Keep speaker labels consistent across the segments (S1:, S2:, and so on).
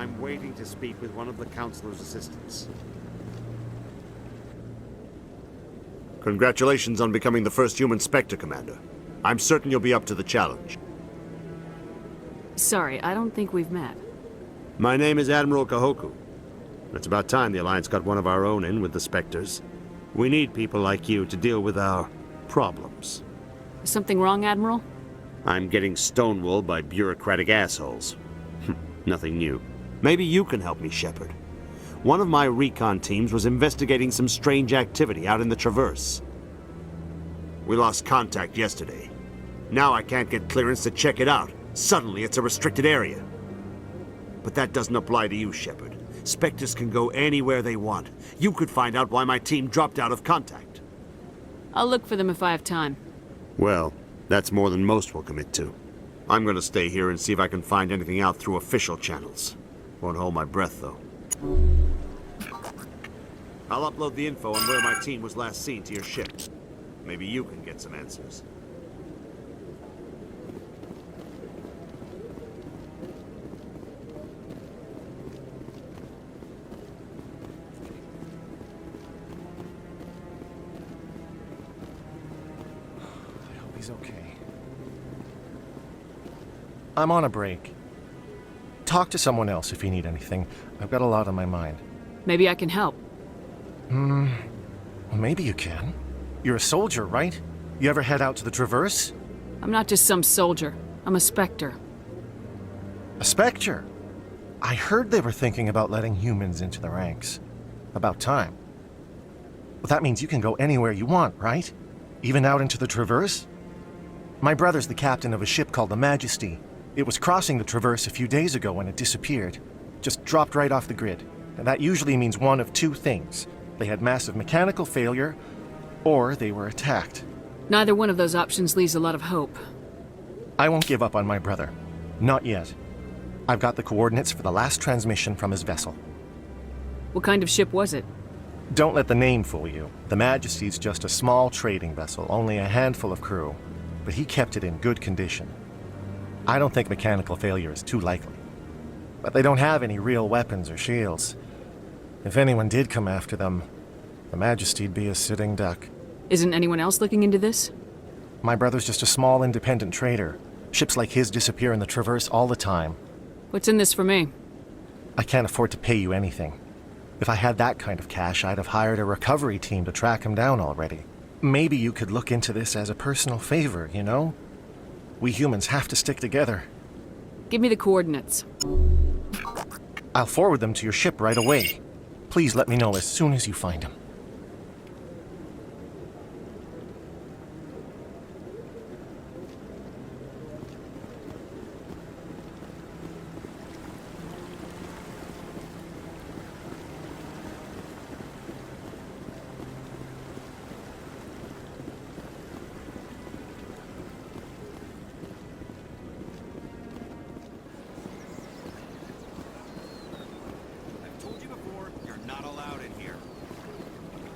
S1: I'm waiting to speak with one of the Counselor's assistants. Congratulations on becoming the first human Spectre, Commander. I'm certain you'll be up to the challenge.
S2: Sorry, I don't think we've met.
S1: My name is Admiral Kahoku. It's about time the Alliance got one of our own in with the Spectres. We need people like you to deal with our problems.
S2: Is something wrong, Admiral?
S1: I'm getting stonewalled by bureaucratic assholes. Nothing new. Maybe you can help me, Shepard. One of my recon teams was investigating some strange activity out in the Traverse. We lost contact yesterday. Now I can't get clearance to check it out. Suddenly it's a restricted area. But that doesn't apply to you, Shepard. Spectres can go anywhere they want. You could find out why my team dropped out of contact.
S2: I'll look for them if I have time.
S1: Well, that's more than most will commit to. I'm gonna stay here and see if I can find anything out through official channels. Won't hold my breath, though. I'll upload the info on where my team was last seen to your ship. Maybe you can get some answers.
S3: I hope he's okay. I'm on a break. Talk to someone else if you need anything. I've got a lot on my mind.
S2: Maybe I can help.
S3: Well, maybe you can. You're a soldier, right? You ever head out to the Traverse?
S2: I'm not just some soldier. I'm a Spectre.
S3: A Spectre? I heard they were thinking about letting humans into the ranks. About time. Well, that means you can go anywhere you want, right? Even out into the Traverse? My brother's the captain of a ship called the Majesty. It was crossing the Traverse a few days ago when it disappeared. Just dropped right off the grid. And that usually means one of two things. They had massive mechanical failure, or they were attacked.
S2: Neither one of those options leaves a lot of hope.
S3: I won't give up on my brother. Not yet. I've got the coordinates for the last transmission from his vessel.
S2: What kind of ship was it?
S3: Don't let the name fool you. The Majesty's just a small trading vessel, only a handful of crew. But he kept it in good condition. I don't think mechanical failure is too likely. But they don't have any real weapons or shields. If anyone did come after them, the Majesty'd be a sitting duck.
S2: Isn't anyone else looking into this?
S3: My brother's just a small independent trader. Ships like his disappear in the Traverse all the time.
S2: What's in this for me?
S3: I can't afford to pay you anything. If I had that kind of cash, I'd have hired a recovery team to track him down already. Maybe you could look into this as a personal favor, you know? We humans have to stick together.
S2: Give me the coordinates.
S3: I'll forward them to your ship right away. Please let me know as soon as you find them.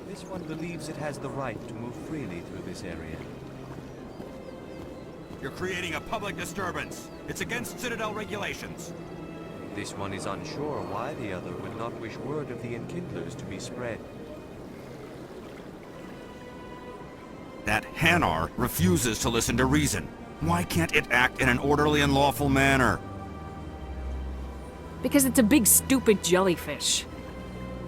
S4: This one believes it has the right to move freely through this area.
S5: You're creating a public disturbance. It's against Citadel regulations.
S4: This one is unsure why the other would not wish word of the enkindlers to be spread.
S5: That Hanar refuses to listen to reason. Why can't it act in an orderly and lawful manner?
S2: Because it's a big stupid jellyfish.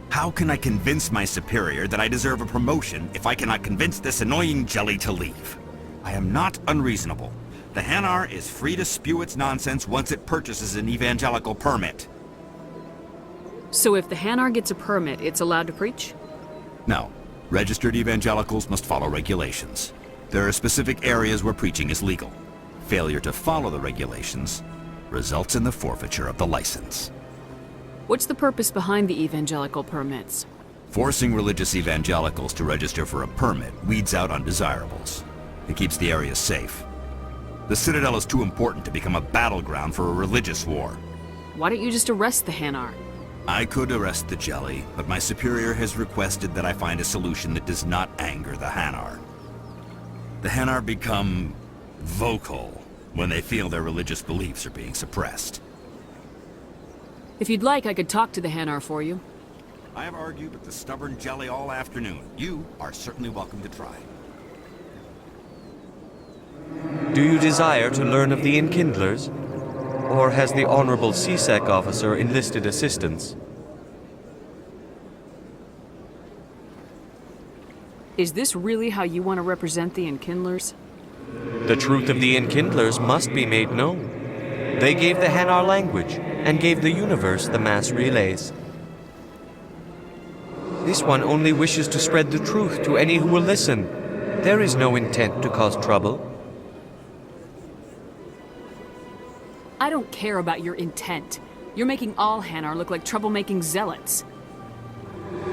S5: How can I convince my superior that I deserve a promotion if I cannot convince this annoying jelly to leave? I am not unreasonable. The Hanar is free to spew its nonsense once it purchases an evangelical permit.
S2: So if the Hanar gets a permit, it's allowed to preach?
S5: No. Registered evangelicals must follow regulations. There are specific areas where preaching is legal. Failure to follow the regulations results in the forfeiture of the license.
S2: What's the purpose behind the evangelical permits?
S5: Forcing religious evangelicals to register for a permit weeds out undesirables. It keeps the area safe. The Citadel is too important to become a battleground for a religious war.
S2: Why don't you just arrest the Hanar?
S5: I could arrest the jelly, but my superior has requested that I find a solution that does not anger the Hanar. The Hanar become vocal when they feel their religious beliefs are being suppressed.
S2: If you'd like, I could talk to the Hanar for you.
S5: I have argued with the stubborn jelly all afternoon. You are certainly welcome to try.
S4: Do you desire to learn of the Enkindlers? Or has the Honorable CSEC officer enlisted assistance?
S2: Is this really how you want to represent the Enkindlers?
S4: The truth of the Enkindlers must be made known. They gave the Hanar language, and gave the universe the mass relays. This one only wishes to spread the truth to any who will listen. There is no intent to cause trouble.
S2: I don't care about your intent. You're making all Hanar look like troublemaking zealots.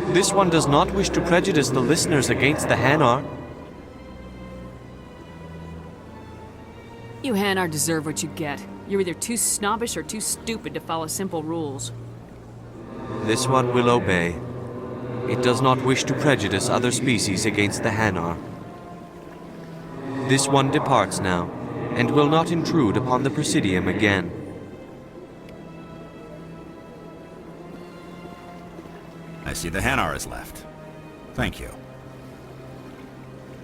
S4: This one does not wish to prejudice the listeners against the Hanar.
S2: You Hanar deserve what you get. You're either too snobbish or too stupid to follow simple rules.
S4: This one will obey. It does not wish to prejudice other species against the Hanar. This one departs now, and will not intrude upon the Presidium again.
S5: I see the Hanar is left. Thank you.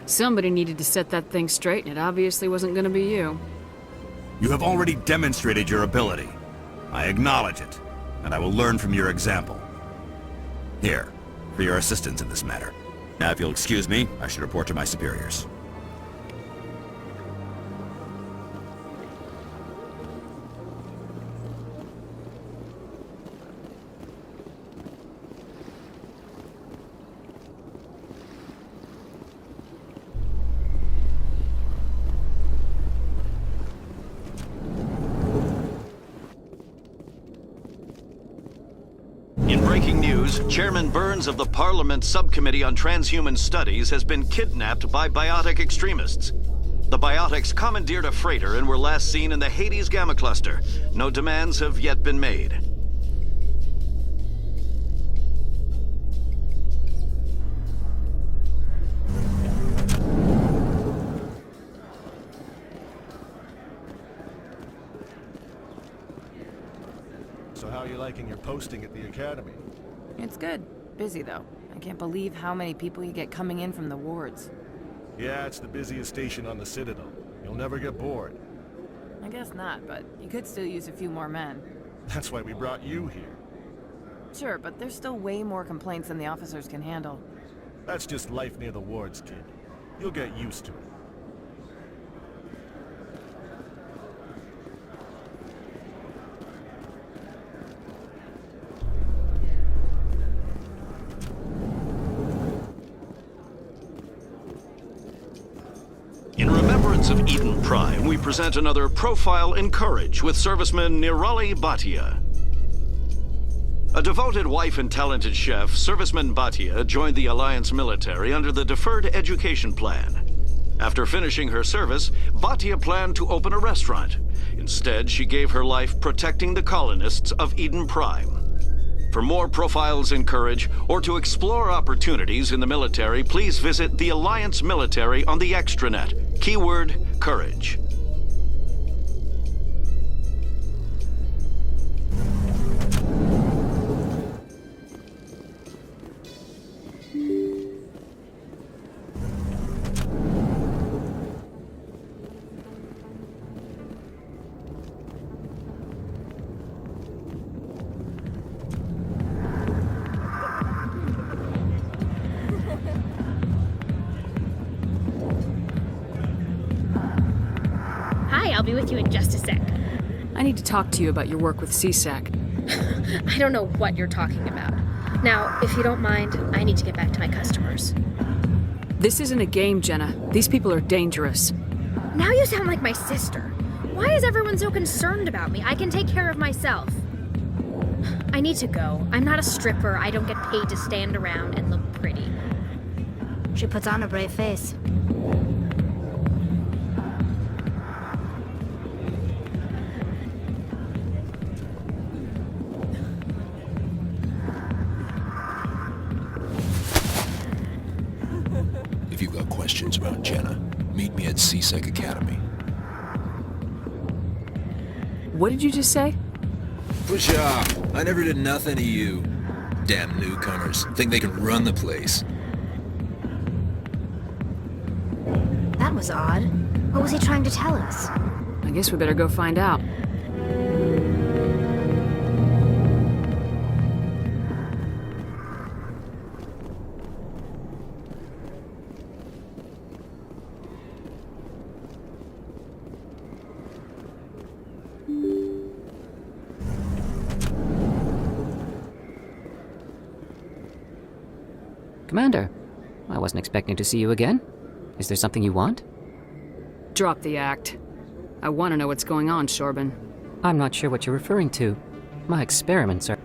S2: Somebody needed to set that thing straight, and it obviously wasn't going to be you.
S5: You have already demonstrated your ability. I acknowledge it, and I will learn from your example. Here, for your assistance in this matter. Now, if you'll excuse me, I should report to my superiors.
S6: In breaking news, Chairman Burns of the Parliament Subcommittee on Transhuman Studies has been kidnapped by biotic extremists. The biotics commandeered a freighter and were last seen in the Hades Gamma Cluster. No demands have yet been made.
S3: So how are you liking your posting at the Academy?
S7: It's good. Busy, though. I can't believe how many people you get coming in from the wards.
S3: Yeah, it's the busiest station on the Citadel. You'll never get bored.
S7: I guess not, but you could still use a few more men.
S3: That's why we brought you here.
S7: Sure, but there's still way more complaints than the officers can handle.
S3: That's just life near the wards, kid. You'll get used to it.
S6: In remembrance of Eden Prime, we present another Profile in Courage with serviceman Nirali Bhatia. A devoted wife and talented chef, Serviceman Bhatia joined the Alliance military under the Deferred Education Plan. After finishing her service, Bhatia planned to open a restaurant. Instead, she gave her life protecting the colonists of Eden Prime. For more Profiles in Courage, or to explore opportunities in the military, please visit the Alliance Military on the extranet. Keyword, Courage.
S8: Hi, I'll be with you in just a sec.
S2: I need to talk to you about your work with CSAC.
S8: I don't know what you're talking about. Now, if you don't mind, I need to get back to my customers.
S2: This isn't a game, Jenna. These people are dangerous.
S8: Now you sound like my sister. Why is everyone so concerned about me? I can take care of myself. I need to go. I'm not a stripper. I don't get paid to stand around and look pretty.
S9: She puts on a brave face.
S10: If you've got questions about Jenna, meet me at CSEC Academy.
S2: What did you just say?
S10: Push off. I never did nothing to you. Damn newcomers. Think they can run the place.
S9: That was odd. What was he trying to tell us?
S2: I guess we better go find out.
S11: Commander, I wasn't expecting to see you again. Is there something you want?
S2: Drop the act. I want to know what's going on, Shorban.
S11: I'm not sure what you're referring to. My experiments are...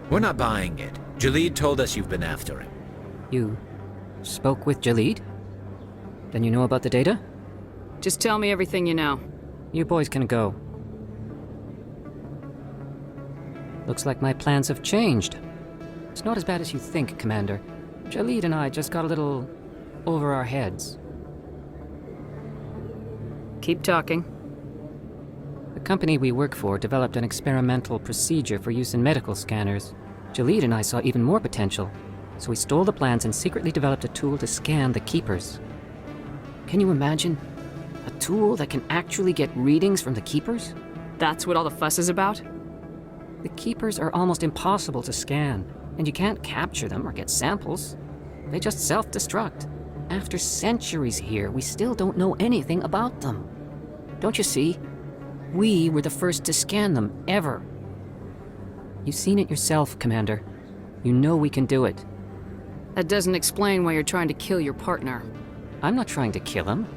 S12: We're not buying it. Jalid told us you've been after him.
S11: You spoke with Jalid? Then you know about the data?
S2: Just tell me everything you know.
S11: You boys can go. Looks like my plans have changed. It's not as bad as you think, Commander. Jalid and I just got a little over our heads.
S2: Keep talking.
S11: The company we work for developed an experimental procedure for use in medical scanners. Jalid and I saw even more potential, so we stole the plans and secretly developed a tool to scan the Keepers. Can you imagine? A tool that can actually get readings from the Keepers?
S2: That's what all the fuss is about?
S11: The Keepers are almost impossible to scan, and you can't capture them or get samples. They just self-destruct. After centuries here, we still don't know anything about them. Don't you see? We were the first to scan them, ever. You've seen it yourself, Commander. You know we can do it.
S2: That doesn't explain why you're trying to kill your partner.
S11: I'm not trying to kill him.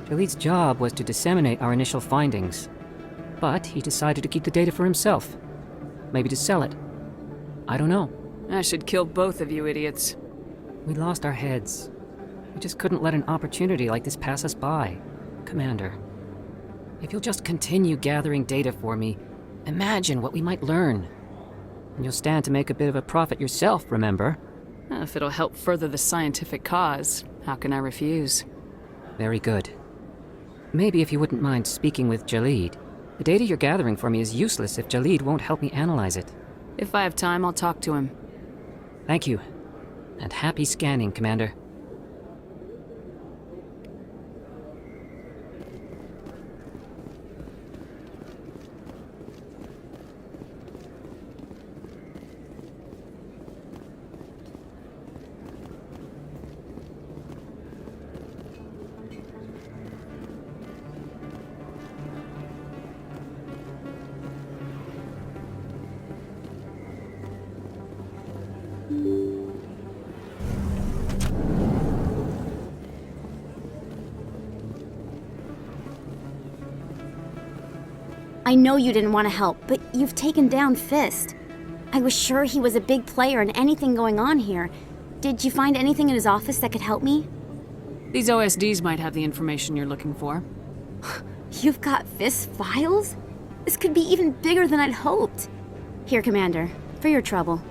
S11: Jalid's job was to disseminate our initial findings. But he decided to keep the data for himself. Maybe to sell it. I don't know.
S2: I should kill both of you idiots.
S11: We lost our heads. We just couldn't let an opportunity like this pass us by. Commander, if you'll just continue gathering data for me, imagine what we might learn. And you'll stand to make a bit of a profit yourself, remember?
S2: If it'll help further the scientific cause, how can I refuse?
S11: Very good. Maybe if you wouldn't mind speaking with Jalid. The data you're gathering for me is useless if Jalid won't help me analyze it.
S2: If I have time, I'll talk to him.
S11: Thank you. And happy scanning, Commander.
S13: I know you didn't want to help, but you've taken down Fist. I was sure he was a big player in anything going on here. Did you find anything in his office that could help me?
S2: These OSDs might have the information you're looking for.
S13: You've got Fist's files? This could be even bigger than I'd hoped. Here, Commander, for your trouble.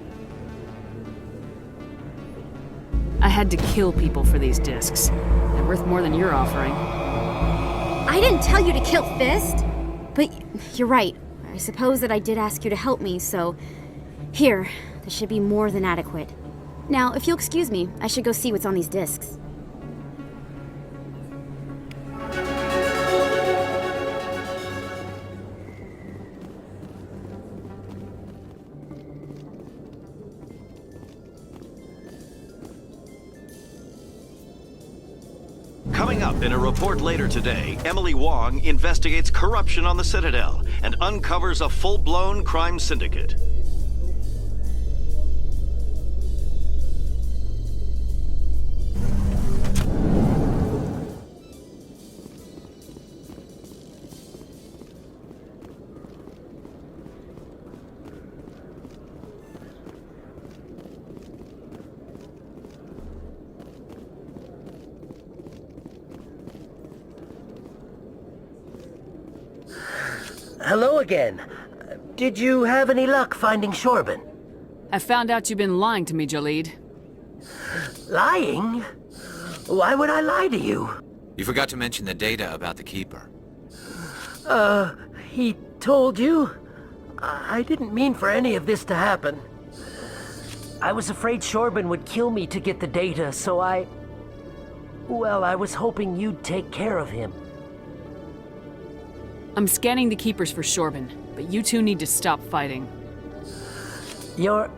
S2: I had to kill people for these discs. They're worth more than you're offering.
S13: I didn't tell you to kill Fist! But you're right. I suppose that I did ask you to help me, so... Here, this should be more than adequate. Now, if you'll excuse me, I should go see what's on these discs.
S6: Coming up in a report later today, Emily Wong investigates corruption on the Citadel and uncovers a full-blown crime syndicate.
S14: Hello again. Did you have any luck finding Shorban?
S2: I found out you've been lying to me, Jalid.
S14: Lying? Why would I lie to you?
S12: You forgot to mention the data about the Keeper.
S14: He told you? I didn't mean for any of this to happen. I was afraid Shorban would kill me to get the data, so well, I was hoping you'd take care of him.
S2: I'm scanning the Keepers for Shorban, but you two need to stop fighting.
S14: You're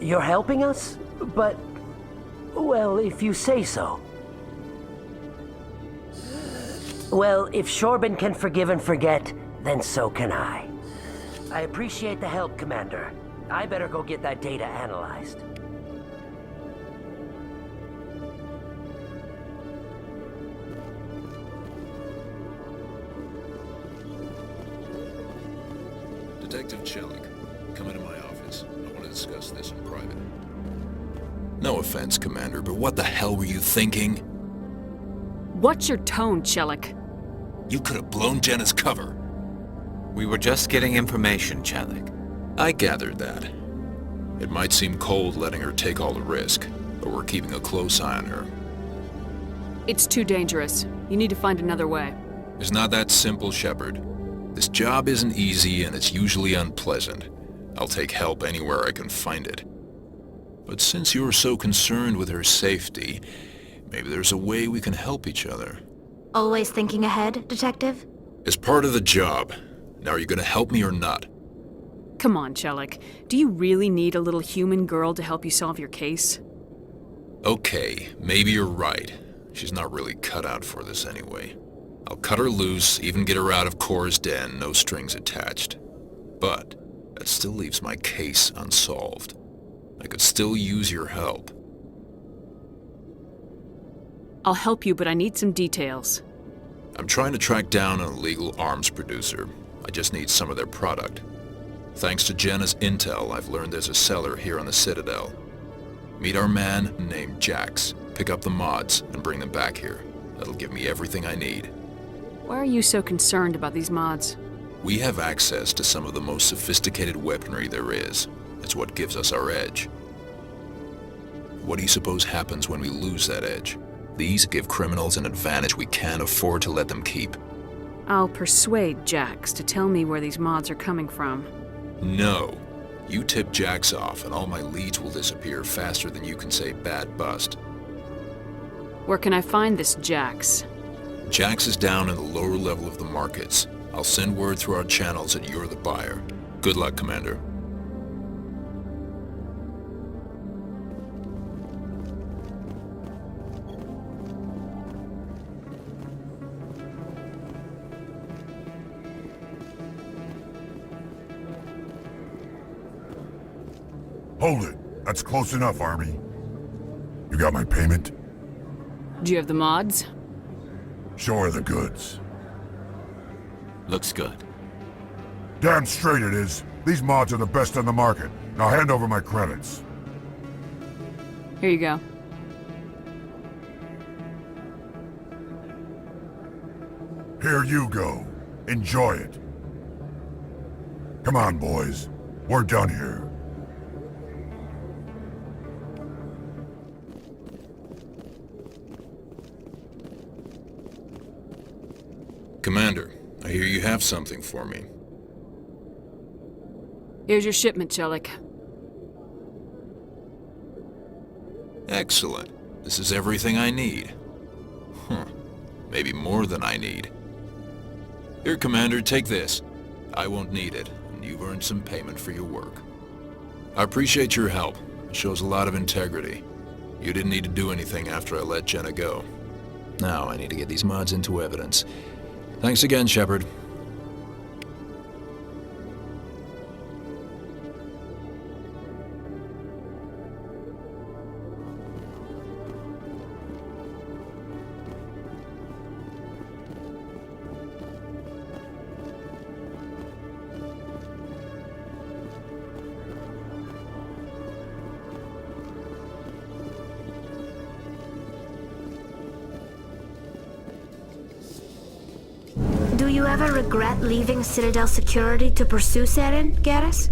S14: helping us? But, well, if you say so. Well, if Shorban can forgive and forget, then so can I. I appreciate the help, Commander. I better go get that data analyzed.
S10: Detective Chelik, come into my office. I want to discuss this in private. No offense, Commander, but what the hell were you thinking?
S2: What's your tone, Chelik?
S10: You could have blown Jenna's cover.
S12: We were just getting information, Chelik.
S10: I gathered that. It might seem cold letting her take all the risk, but we're keeping a close eye on her.
S2: It's too dangerous. You need to find another way.
S10: It's not that simple, Shepard. This job isn't easy and it's usually unpleasant. I'll take help anywhere I can find it. But since you're so concerned with her safety, maybe there's a way we can help each other.
S9: Always thinking ahead, Detective?
S10: It's part of the job. Now, are you gonna help me or not?
S2: Come on, Chelik. Do you really need a little human girl to help you solve your case?
S10: Okay, maybe you're right. She's not really cut out for this anyway. I'll cut her loose, even get her out of Cora's den, no strings attached. But that still leaves my case unsolved. I could still use your help.
S2: I'll help you, but I need some details.
S10: I'm trying to track down an illegal arms producer. I just need some of their product. Thanks to Jenna's intel, I've learned there's a seller here on the Citadel. Meet our man named Jax, pick up the mods, and bring them back here. That'll give me everything I need.
S2: Why are you so concerned about these mods?
S10: We have access to some of the most sophisticated weaponry there is. It's what gives us our edge. What do you suppose happens when we lose that edge? These give criminals an advantage we can't afford to let them keep.
S2: I'll persuade Jax to tell me where these mods are coming from.
S10: No. You tip Jax off and all my leads will disappear faster than you can say bad bust.
S2: Where can I find this Jax?
S10: Jax is down in the lower level of the markets. I'll send word through our channels that you're the buyer. Good luck, Commander.
S15: Hold it. That's close enough, Army. You got my payment?
S2: Do you have the mods?
S15: Show her the goods.
S12: Looks good.
S15: Damn straight it is. These mods are the best on the market. Now hand over my credits.
S2: Here you go.
S15: Here you go. Enjoy it. Come on, boys. We're done here.
S10: Commander, I hear you have something for me.
S2: Here's your shipment, Chelik.
S10: Excellent. This is everything I need. Maybe more than I need. Here, Commander, take this. I won't need it, and you've earned some payment for your work. I appreciate your help. It shows a lot of integrity. You didn't need to do anything after I let Jenna go. Now I need to get these mods into evidence. Thanks again, Shepard.
S9: Do you ever regret leaving Citadel security to pursue Saren, Garrus?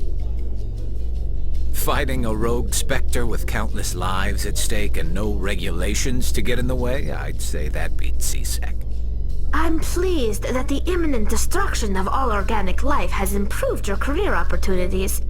S12: Fighting a rogue Spectre with countless lives at stake and no regulations to get in the way? I'd say that beats CSEC.
S9: I'm pleased that the imminent destruction of all organic life has improved your career opportunities.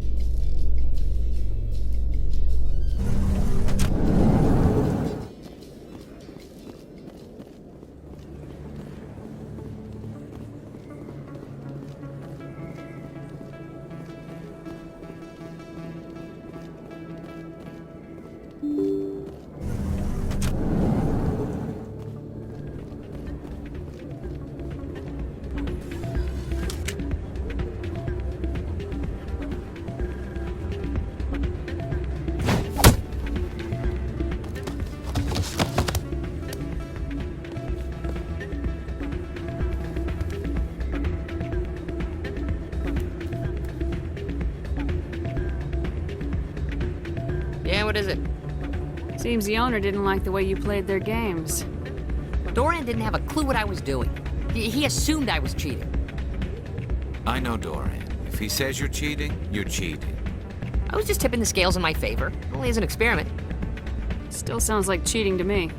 S16: Yeah, what is it?
S2: Seems the owner didn't like the way you played their games.
S16: Doran didn't have a clue what I was doing. He assumed I was cheating.
S12: I know Doran. If he says you're cheating, you're cheating.
S16: I was just tipping the scales in my favor, only as an experiment.
S2: Still sounds like cheating to me.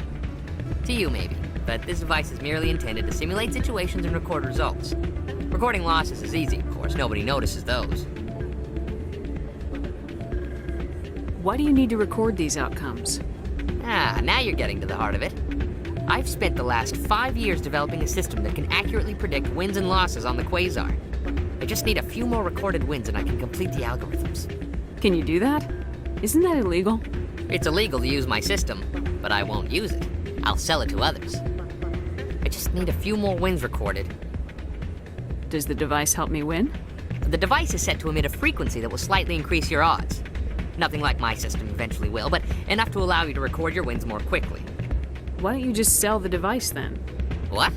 S16: To you, maybe. But this device is merely intended to simulate situations and record results. Recording losses is easy, of course. Nobody notices those.
S2: Why do you need to record these outcomes?
S16: Ah, now you're getting to the heart of it. I've spent the last 5 years developing a system that can accurately predict wins and losses on the Quasar. I just need a few more recorded wins and I can complete the algorithms.
S2: Can you do that? Isn't that illegal?
S16: It's illegal to use my system, but I won't use it. I'll sell it to others. I just need a few more wins recorded.
S2: Does the device help me win?
S16: The device is set to emit a frequency that will slightly increase your odds. Nothing like my system eventually will, but enough to allow you to record your wins more quickly.
S2: Why don't you just sell the device then?
S16: What?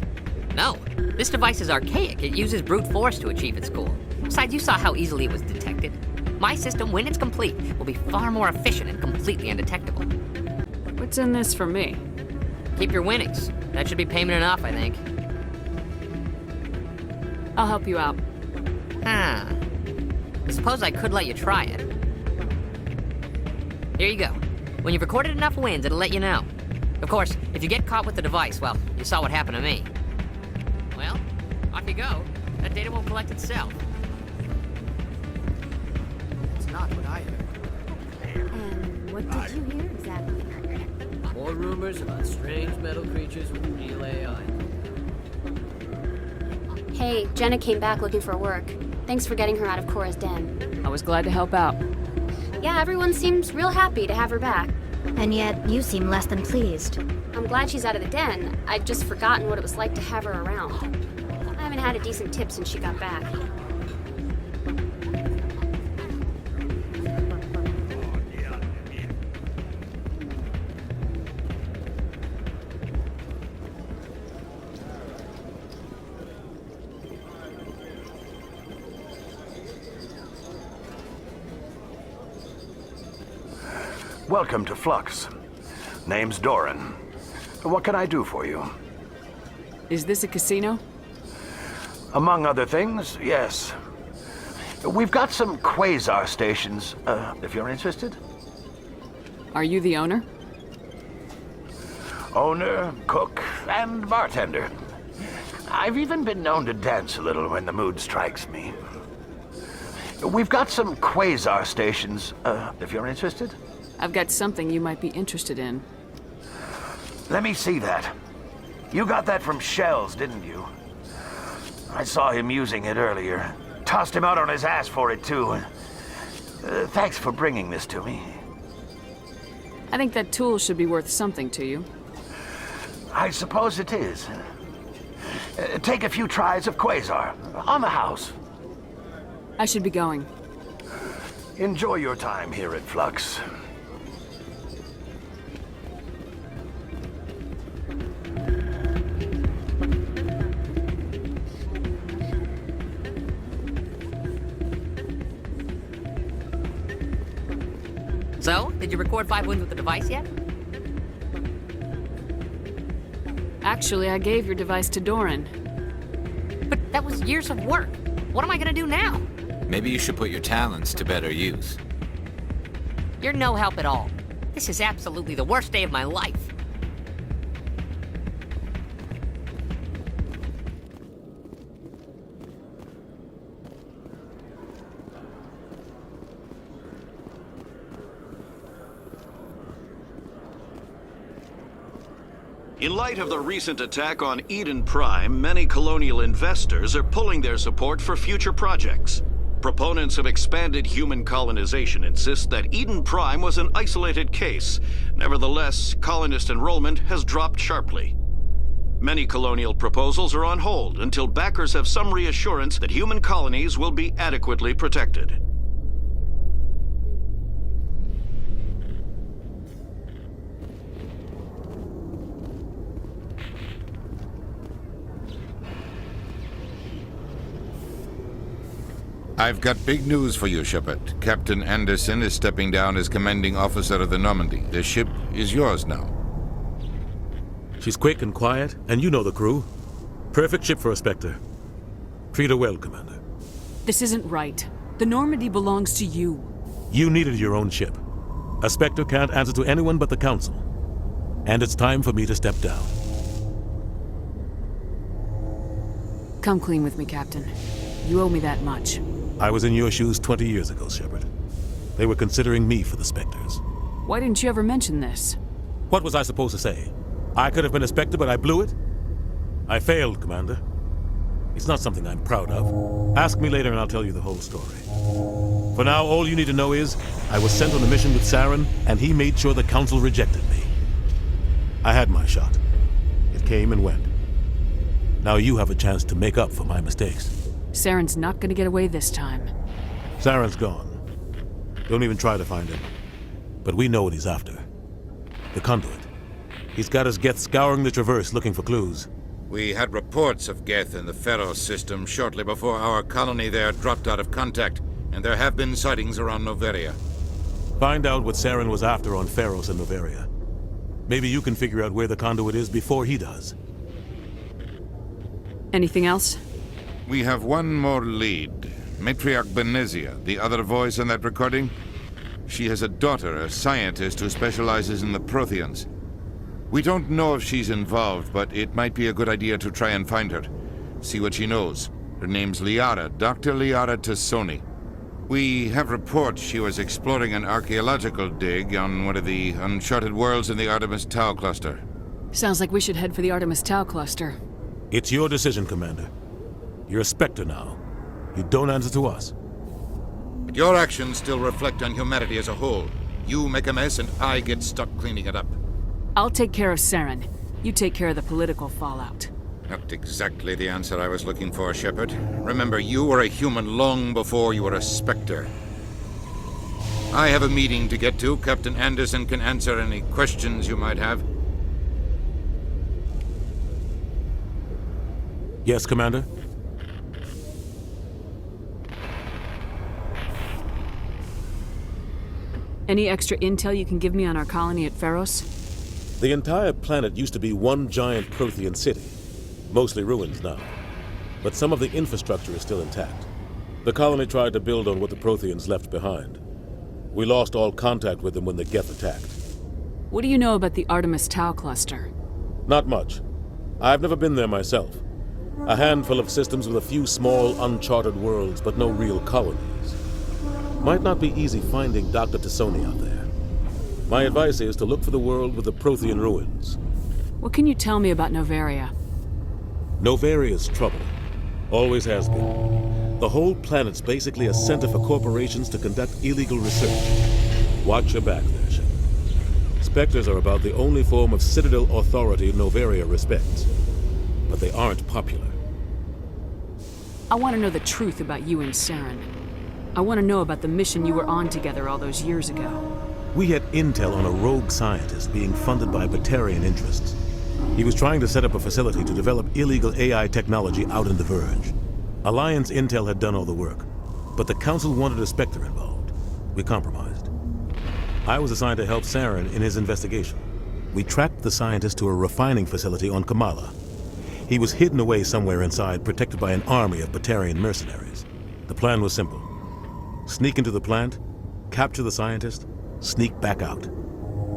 S16: No. This device is archaic. It uses brute force to achieve its goal. Besides, you saw how easily it was detected. My system, when it's complete, will be far more efficient and completely undetectable.
S2: What's in this for me?
S16: Keep your winnings. That should be payment enough, I think.
S2: I'll help you out.
S16: I suppose I could let you try it. Here you go. When you've recorded enough wins, it'll let you know. Of course, if you get caught with the device, well, you saw what happened to me. Well, off you go. That data won't collect itself.
S14: It's not what I heard.
S13: And what did you hear exactly?
S14: More rumors about strange metal creatures with real AI.
S13: Hey, Jenna came back looking for work. Thanks for getting her out of Cora's den.
S2: I was glad to help out.
S13: Yeah, everyone seems real happy to have her back.
S9: And yet, you seem less than pleased.
S13: I'm glad she's out of the den. I'd just forgotten what it was like to have her around. I haven't had a decent tip since she got back.
S17: Welcome to Flux. Name's Doran. What can I do for you?
S2: Is this a casino?
S17: Among other things, yes. We've got some Quasar stations, if you're interested.
S2: Are you the owner?
S17: Owner, cook, and bartender. I've even been known to dance a little when the mood strikes me. We've got some Quasar stations, if you're interested.
S2: I've got something you might be interested in.
S17: Let me see that. You got that from Shells, didn't you? I saw him using it earlier. Tossed him out on his ass for it, too. Thanks for bringing this to me.
S2: I think that tool should be worth something to you.
S17: I suppose it is. Take a few tries of Quasar. On the house.
S2: I should be going.
S17: Enjoy your time here at Flux.
S16: So, did you record 5 wins with the device yet?
S2: Actually, I gave your device to Doran.
S16: But that was years of work. What am I gonna do now?
S12: Maybe you should put your talents to better use.
S16: You're no help at all. This is absolutely the worst day of my life.
S6: In light of the recent attack on Eden Prime, many colonial investors are pulling their support for future projects. Proponents of expanded human colonization insist that Eden Prime was an isolated case. Nevertheless, colonist enrollment has dropped sharply. Many colonial proposals are on hold until backers have some reassurance that human colonies will be adequately protected.
S18: I've got big news for you, Shepard. Captain Anderson is stepping down as commanding officer of the Normandy. The ship is yours now.
S19: She's quick and quiet, and you know the crew. Perfect ship for a Spectre. Treat her well, Commander.
S2: This isn't right. The Normandy belongs to you.
S19: You needed your own ship. A Spectre can't answer to anyone but the Council. And it's time for me to step down.
S2: Come clean with me, Captain. You owe me that much.
S19: I was in your shoes 20 years ago, Shepard. They were considering me for the Spectres.
S2: Why didn't you ever mention this?
S19: What was I supposed to say? I could have been a Spectre, but I blew it? I failed, Commander. It's not something I'm proud of. Ask me later and I'll tell you the whole story. For now, all you need to know is, I was sent on a mission with Saren, and he made sure the Council rejected me. I had my shot. It came and went. Now you have a chance to make up for my mistakes.
S2: Saren's not gonna get away this time.
S19: Saren's gone. Don't even try to find him. But we know what he's after. The conduit. He's got his Geth scouring the Traverse looking for clues.
S18: We had reports of Geth in the Pharos system shortly before our colony there dropped out of contact, and there have been sightings around Noveria.
S19: Find out what Saren was after on Pharos and Noveria. Maybe you can figure out where the conduit is before he does.
S2: Anything else?
S18: We have one more lead. Matriarch Benezia, the other voice in that recording. She has a daughter, a scientist who specializes in the Protheans. We don't know if she's involved, but it might be a good idea to try and find her. See what she knows. Her name's Liara, Dr. Liara T'Soni. We have reports she was exploring an archaeological dig on one of the uncharted worlds in the Artemis Tau cluster.
S2: Sounds like we should head for the Artemis Tau cluster.
S19: It's your decision, Commander. You're a Spectre now. You don't answer to us.
S18: But your actions still reflect on humanity as a whole. You make a mess and I get stuck cleaning it up.
S2: I'll take care of Saren. You take care of the political fallout.
S18: Not exactly the answer I was looking for, Shepard. Remember, you were a human long before you were a Spectre. I have a meeting to get to. Captain Anderson can answer any questions you might have.
S19: Yes, Commander?
S2: Any extra intel you can give me on our colony at Pharos?
S19: The entire planet used to be one giant Prothean city. Mostly ruins now. But some of the infrastructure is still intact. The colony tried to build on what the Protheans left behind. We lost all contact with them when the Geth attacked.
S2: What do you know about the Artemis Tau cluster?
S19: Not much. I've never been there myself. A handful of systems with a few small, uncharted worlds, but no real colonies. Might not be easy finding Dr. T'Soni out there. My advice is to look for the world with the Prothean ruins.
S2: What can you tell me about Noveria?
S19: Noveria's trouble. Always has been. The whole planet's basically a center for corporations to conduct illegal research. Watch your back there, Shepard. Spectres are about the only form of Citadel authority Noveria respects. But they aren't popular.
S2: I want to know the truth about you and Saren. I want to know about the mission you were on together all those years ago.
S19: We had intel on a rogue scientist being funded by Batarian interests. He was trying to set up a facility to develop illegal AI technology out in the Verge. Alliance intel had done all the work, but the Council wanted a Spectre involved. We compromised. I was assigned to help Saren in his investigation. We tracked the scientist to a refining facility on Kamala. He was hidden away somewhere inside, protected by an army of Batarian mercenaries. The plan was simple. Sneak into the plant, capture the scientist, sneak back out.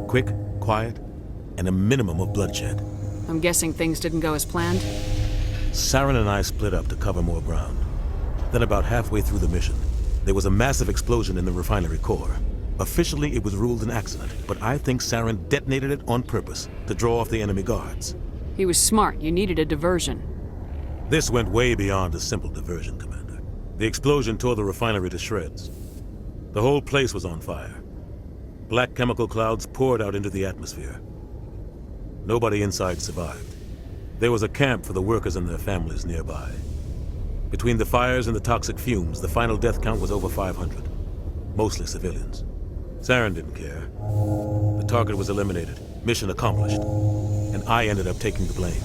S19: Quick, quiet, and a minimum of bloodshed.
S2: I'm guessing things didn't go as planned?
S19: Saren and I split up to cover more ground. Then about halfway through the mission, there was a massive explosion in the refinery core. Officially, it was ruled an accident, but I think Saren detonated it on purpose to draw off the enemy guards.
S2: He was smart. You needed a diversion.
S19: This went way beyond a simple diversion, Commander. The explosion tore the refinery to shreds. The whole place was on fire. Black chemical clouds poured out into the atmosphere. Nobody inside survived. There was a camp for the workers and their families nearby. Between the fires and the toxic fumes, the final death count was over 500. Mostly civilians. Saren didn't care. The target was eliminated, mission accomplished, and I ended up taking the blame.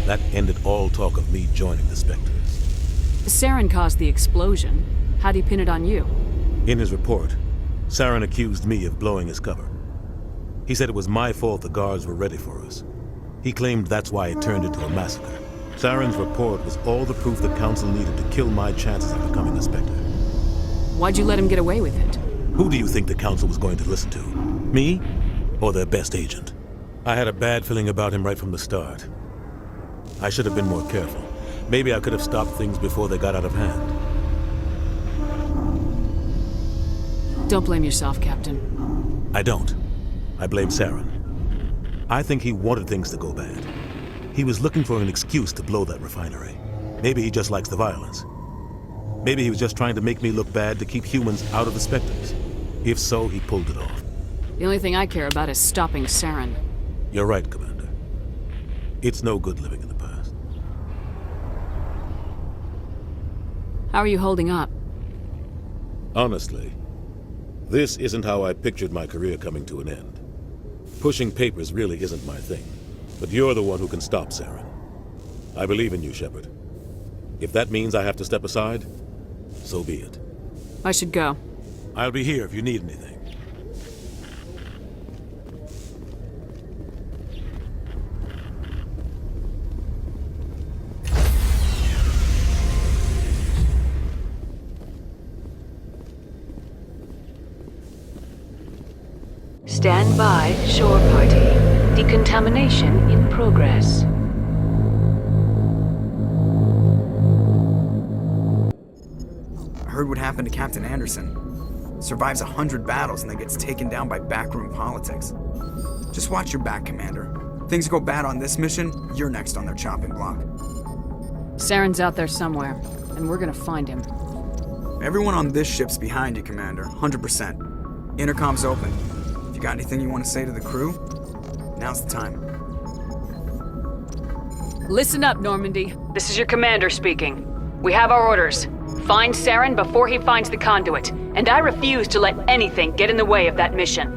S19: That ended all talk of me joining the Spectre.
S2: Saren caused the explosion. How'd he pin it on you?
S19: In his report, Saren accused me of blowing his cover. He said it was my fault the guards were ready for us. He claimed that's why it turned into a massacre. Saren's report was all the proof the Council needed to kill my chances of becoming a Spectre.
S2: Why'd you let him get away with it?
S19: Who do you think the Council was going to listen to? Me? Or their best agent? I had a bad feeling about him right from the start. I should have been more careful. Maybe I could have stopped things before they got out of hand.
S2: Don't blame yourself, Captain.
S19: I don't. I blame Saren. I think he wanted things to go bad. He was looking for an excuse to blow that refinery. Maybe he just likes the violence. Maybe he was just trying to make me look bad to keep humans out of the Spectres. If so, he pulled it off.
S2: The only thing I care about is stopping Saren.
S19: You're right, Commander. It's no good living in the past.
S2: How are you holding up?
S19: Honestly, this isn't how I pictured my career coming to an end. Pushing papers really isn't my thing. But you're the one who can stop Saren. I believe in you, Shepard. If that means I have to step aside, so be it.
S2: I should go.
S19: I'll be here if you need anything.
S20: Stand by, shore party. Decontamination in progress.
S21: Heard what happened to Captain Anderson. Survives 100 battles and then gets taken down by backroom politics. Just watch your back, Commander. Things go bad on this mission, you're next on their chopping block.
S2: Saren's out there somewhere, and we're gonna find him.
S21: Everyone on this ship's behind you, Commander. 100%. Intercom's open. If you got anything you want to say to the crew, now's the time.
S2: Listen up, Normandy. This is your commander speaking. We have our orders. Find Saren before he finds the conduit, and I refuse to let anything get in the way of that mission.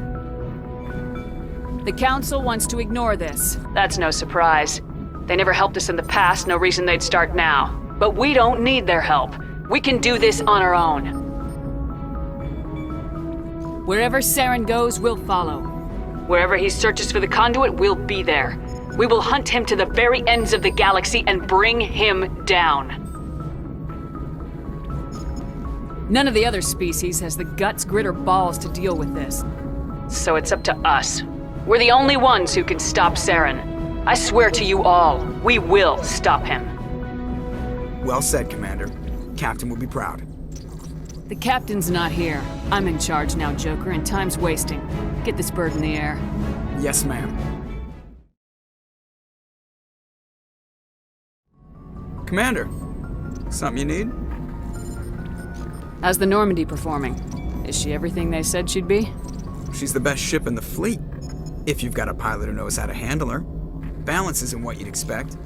S2: The Council wants to ignore this. That's no surprise. They never helped us in the past, no reason they'd start now. But we don't need their help. We can do this on our own. Wherever Saren goes, we'll follow. Wherever he searches for the conduit, we'll be there. We will hunt him to the very ends of the galaxy and bring him down. None of the other species has the guts, grit, or balls to deal with this. So it's up to us. We're the only ones who can stop Saren. I swear to you all, we will stop him.
S21: Well said, Commander. Captain will be proud.
S2: The captain's not here. I'm in charge now, Joker, and time's wasting. Get this bird in the air.
S21: Yes, ma'am. Commander, something you need?
S2: How's the Normandy performing? Is she everything they said she'd be?
S21: She's the best ship in the fleet. If you've got a pilot who knows how to handle her. Balance isn't what you'd expect.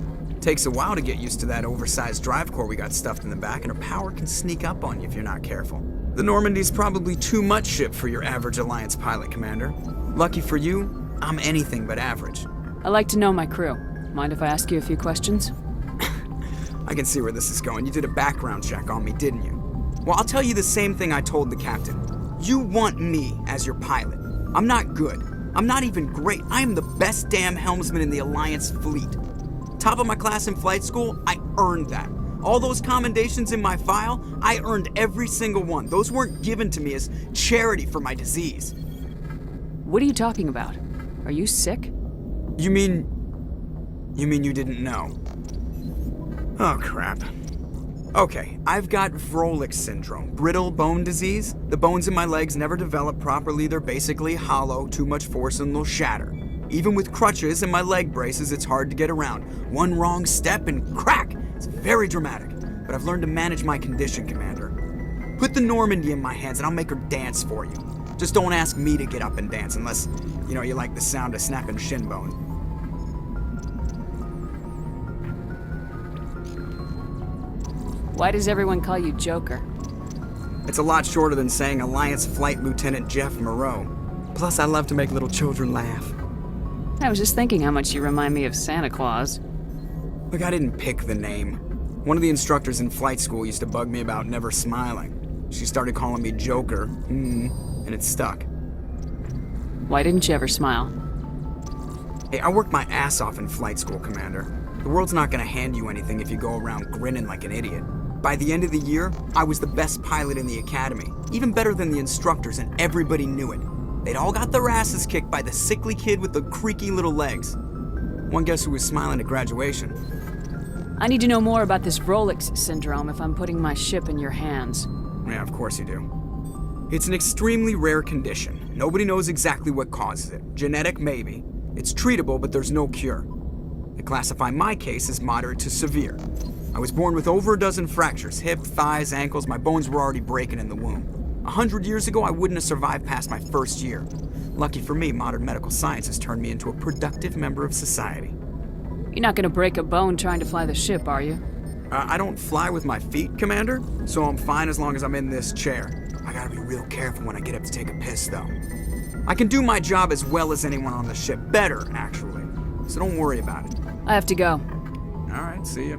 S21: Takes a while to get used to that oversized drive core we got stuffed in the back, and her power can sneak up on you if you're not careful. The Normandy's probably too much ship for your average Alliance pilot, Commander. Lucky for you, I'm anything but average.
S2: I like to know my crew. Mind if I ask you a few questions?
S21: I can see where this is going. You did a background check on me, didn't you? Well, I'll tell you the same thing I told the captain. You want me as your pilot. I'm not good. I'm not even great. I am the best damn helmsman in the Alliance fleet. Top of my class in flight school, I earned that. All those commendations in my file, I earned every single one. Those weren't given to me as charity for my disease.
S2: What are you talking about? Are you sick?
S21: You mean you didn't know? Oh, crap. Okay, I've got Vrolik syndrome, brittle bone disease. The bones in my legs never develop properly. They're basically hollow, too much force and they'll shatter. Even with crutches and my leg braces, it's hard to get around. One wrong step and crack! It's very dramatic, but I've learned to manage my condition, Commander. Put the Normandy in my hands and I'll make her dance for you. Just don't ask me to get up and dance unless, you like the sound of snapping shin bone.
S2: Why does everyone call you Joker?
S21: It's a lot shorter than saying Alliance Flight Lieutenant Jeff Moreau. Plus, I love to make little children laugh.
S2: I was just thinking how much you remind me of Santa Claus.
S21: Look, I didn't pick the name. One of the instructors in flight school used to bug me about never smiling. She started calling me Joker, and it stuck.
S2: Why didn't you ever smile?
S21: Hey, I worked my ass off in flight school, Commander. The world's not gonna hand you anything if you go around grinning like an idiot. By the end of the year, I was the best pilot in the academy, even better than the instructors, and everybody knew it. They'd all got their asses kicked by the sickly kid with the creaky little legs. One guess who was smiling at graduation?
S2: I need to know more about this Vrolik syndrome if I'm putting my ship in your hands.
S21: Yeah, of course you do. It's an extremely rare condition. Nobody knows exactly what causes it. Genetic, maybe. It's treatable, but there's no cure. They classify my case as moderate to severe. I was born with over a dozen fractures, hip, thighs, ankles. My bones were already breaking in the womb. 100 years ago, I wouldn't have survived past my first year. Lucky for me, modern medical science has turned me into a productive member of society.
S2: You're not gonna break a bone trying to fly the ship, are you?
S21: I don't fly with my feet, Commander, so I'm fine as long as I'm in this chair. I gotta be real careful when I get up to take a piss, though. I can do my job as well as anyone on the ship. Better, actually. So don't worry about it.
S2: I have to go.
S21: All right, see ya.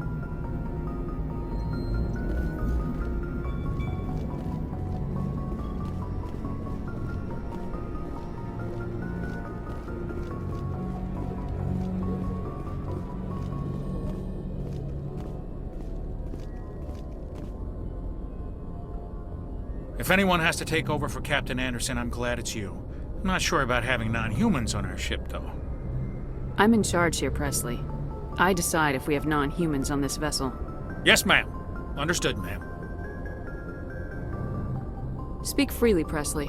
S1: If anyone has to take over for Captain Anderson, I'm glad it's you. I'm not sure about having non-humans on our ship, though.
S2: I'm in charge here, Presley. I decide if we have non-humans on this vessel.
S1: Yes, ma'am. Understood, ma'am.
S2: Speak freely, Presley.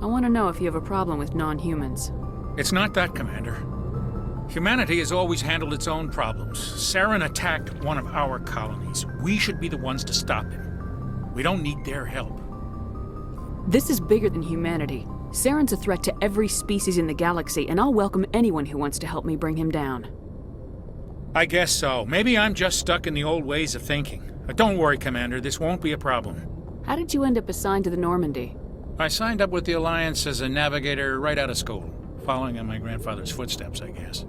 S2: I want to know if you have a problem with non-humans.
S1: It's not that, Commander. Humanity has always handled its own problems. Saren attacked one of our colonies. We should be the ones to stop him. We don't need their help.
S2: This is bigger than humanity. Saren's a threat to every species in the galaxy, and I'll welcome anyone who wants to help me bring him down.
S1: I guess so. Maybe I'm just stuck in the old ways of thinking. But don't worry, Commander. This won't be a problem.
S2: How did you end up assigned to the Normandy?
S1: I signed up with the Alliance as a navigator right out of school, following in my grandfather's footsteps, I guess.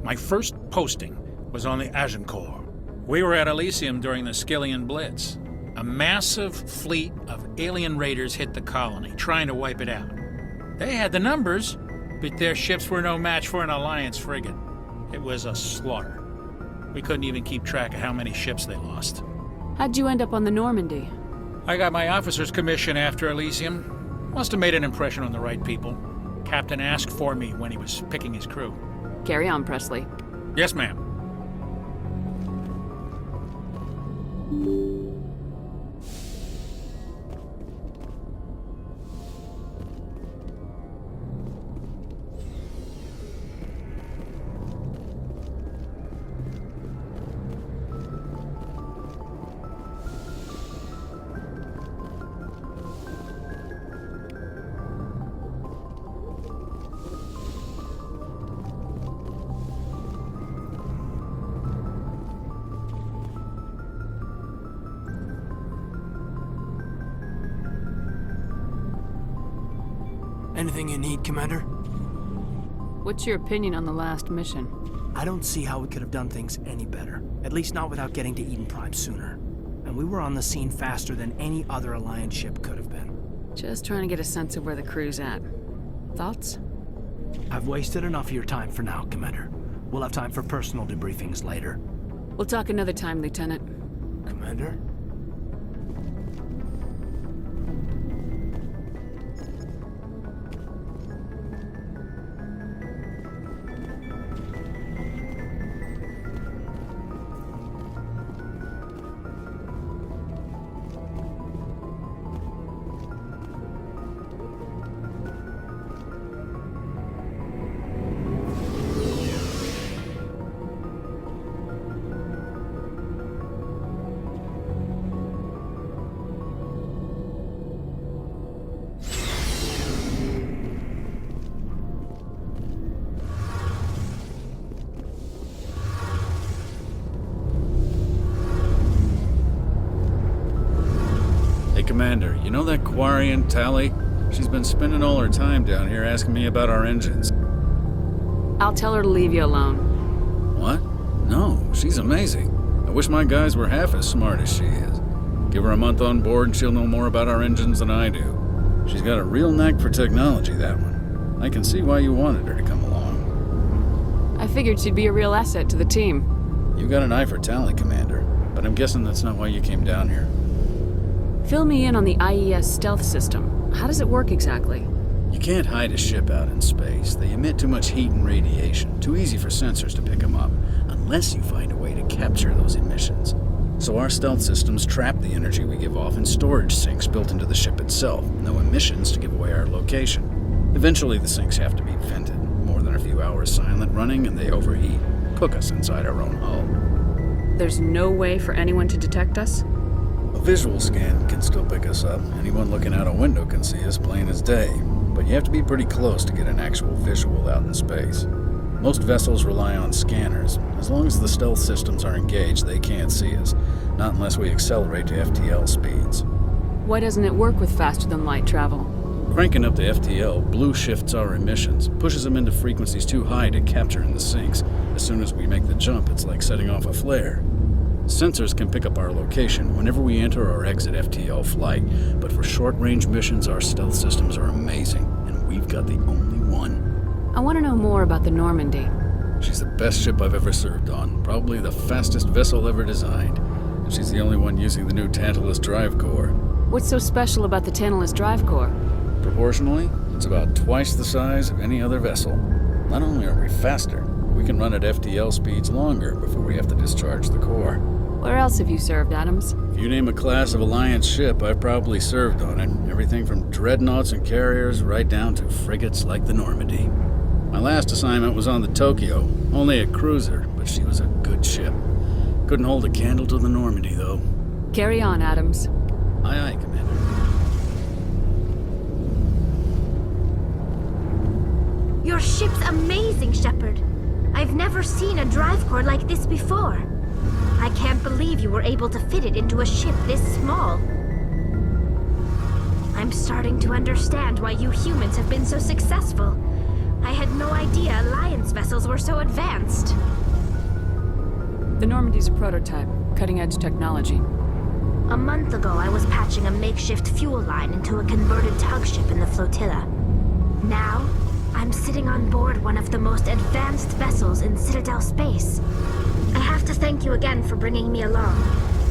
S1: My first posting was on the Agincourt. We were at Elysium during the Skillian Blitz. A massive fleet of alien raiders hit the colony, trying to wipe it out. They had the numbers, but their ships were no match for an Alliance frigate. It was a slaughter. We couldn't even keep track of how many ships they lost.
S2: How'd you end up on the Normandy?
S1: I got my officer's commission after Elysium. Must have made an impression on the right people. Captain asked for me when he was picking his crew.
S2: Carry on, Presley.
S1: Yes, ma'am.
S22: Anything you need, Commander?
S2: What's your opinion on the last mission?
S22: I don't see how we could have done things any better. At least not without getting to Eden Prime sooner. And we were on the scene faster than any other Alliance ship could have been.
S2: Just trying to get a sense of where the crew's at. Thoughts?
S22: I've wasted enough of your time for now, Commander. We'll have time for personal debriefings later.
S2: We'll talk another time, Lieutenant.
S22: Commander?
S4: Hey, Commander, you know that Quarian, Tally? She's been spending all her time down here asking me about our engines.
S2: I'll tell her to leave you alone.
S4: What? No, she's amazing. I wish my guys were half as smart as she is. Give her a month on board and she'll know more about our engines than I do. She's got a real knack for technology, that one. I can see why you wanted her to come along.
S2: I figured she'd be a real asset to the team.
S4: You got an eye for Tally, Commander, but I'm guessing that's not why you came down here.
S2: Fill me in on the IES stealth system. How does it work exactly?
S4: You can't hide a ship out in space. They emit too much heat and radiation. Too easy for sensors to pick them up, unless you find a way to capture those emissions. So our stealth systems trap the energy we give off in storage sinks built into the ship itself. No emissions to give away our location. Eventually the sinks have to be vented. More than a few hours silent running and they overheat. Cook us inside our own hull.
S2: There's no way for anyone to detect us?
S4: A visual scan can still pick us up. Anyone looking out a window can see us plain as day. But you have to be pretty close to get an actual visual out in space. Most vessels rely on scanners. As long as the stealth systems are engaged, they can't see us. Not unless we accelerate to FTL speeds.
S2: Why doesn't it work with faster-than-light travel?
S4: Cranking up to FTL, blue shifts our emissions, pushes them into frequencies too high to capture in the sinks. As soon as we make the jump, it's like setting off a flare. Sensors can pick up our location whenever we enter or exit FTL flight, but for short-range missions, our stealth systems are amazing, and we've got the only one.
S2: I want to know more about the Normandy.
S4: She's the best ship I've ever served on, probably the fastest vessel ever designed. And she's the only one using the new Tantalus drive core.
S2: What's so special about the Tantalus drive core?
S4: Proportionally, it's about twice the size of any other vessel. Not only are we faster, we can run at FTL speeds longer before we have to discharge the core.
S2: Where else have you served, Adams?
S4: If you name a class of Alliance ship, I've probably served on it. Everything from dreadnoughts and carriers right down to frigates like the Normandy. My last assignment was on the Tokyo, only a cruiser, but she was a good ship. Couldn't hold a candle to the Normandy, though.
S2: Carry on, Adams.
S4: Aye, aye, Commander.
S9: Your ship's amazing, Shepard. I've never seen a drive core like this before. I can't believe you were able to fit it into a ship this small. I'm starting to understand why you humans have been so successful. I had no idea Alliance vessels were so advanced.
S2: The Normandy's a prototype, cutting-edge technology.
S9: A month ago, I was patching a makeshift fuel line into a converted tug ship in the flotilla. Now, I'm sitting on board one of the most advanced vessels in Citadel space. I have to thank you again for bringing me along.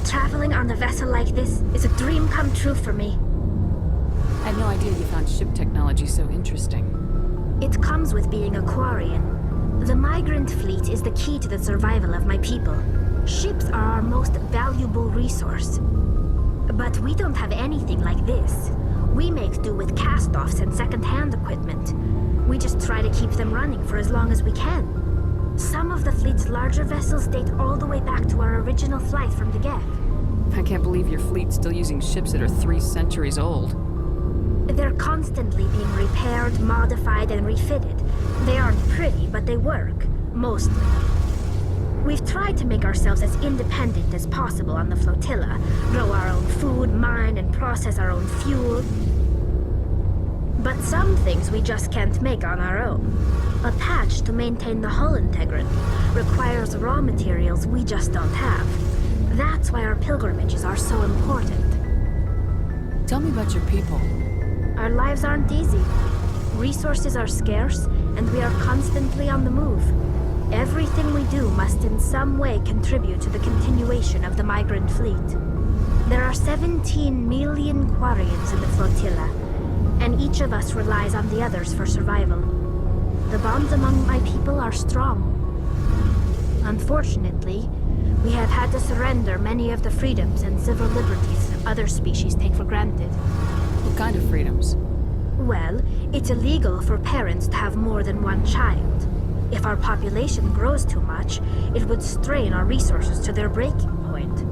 S9: Traveling on a vessel like this is a dream come true for me.
S2: I had no idea you found ship technology so interesting.
S9: It comes with being a Quarian. The migrant fleet is the key to the survival of my people. Ships are our most valuable resource. But we don't have anything like this. We make do with cast-offs and second-hand equipment. We just try to keep them running for as long as we can. Some of the fleet's larger vessels date all the way back to our original flight from the Geth.
S2: I can't believe your fleet's still using ships that are 3 centuries old.
S9: They're constantly being repaired, modified, and refitted. They aren't pretty, but they work. Mostly. We've tried to make ourselves as independent as possible on the flotilla. Grow our own food, mine, and process our own fuel. But some things we just can't make on our own. A patch to maintain the hull integrity requires raw materials we just don't have. That's why our pilgrimages are so important.
S2: Tell me about your people.
S9: Our lives aren't easy. Resources are scarce, and we are constantly on the move. Everything we do must in some way contribute to the continuation of the migrant fleet. There are 17 million Quarians in the flotilla, and each of us relies on the others for survival. The bonds among my people are strong. Unfortunately, we have had to surrender many of the freedoms and civil liberties other species take for granted.
S2: What kind of freedoms?
S9: Well, it's illegal for parents to have more than one child. If our population grows too much, it would strain our resources to their breaking point.